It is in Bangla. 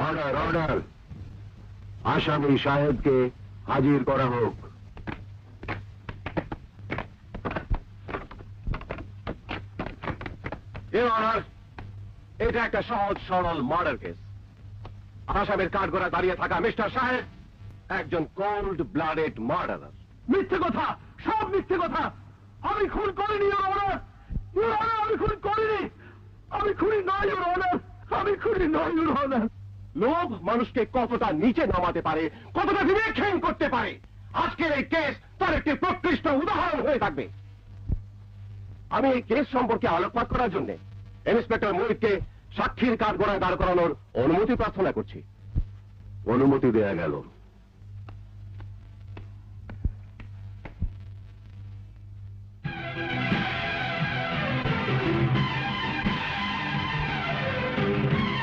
অর্ডার অর্ডার, আসামি সাহেবকে হাজির করা হোক। এটা একটা সহজ সরল মার্ডার কেস। আসামের কাঠগড়ায় দাঁড়িয়ে থাকা মিস্টার সাহেব একজন কোল্ড ব্লাডেড মার্ডারার। মিথ্যে কথা, সব মিথ্যে কথা। আমি খুন করিনি ইওর অনার। ইওর অনার, আমি খুন করিনি। আমি খুনি নই ইওর অনার। আমি খুনি নই ইওর অনার। লোভ মানুষকে কতটা নিচে নামাতে পারে, কতটা বিবেকহীন করতে পারে, আজকের এই কেস তার একটি প্রকৃষ্ট উদাহরণ হয়ে থাকবে। আমি এই কেস সম্পর্কে আলোকপাত করার জন্য ইন্সপেক্টর মুহিতকে সাক্ষীর কাঠগড়ায় দাঁড় করানোর অনুমতি প্রার্থনা করছি। অনুমতি দেয়া গেল।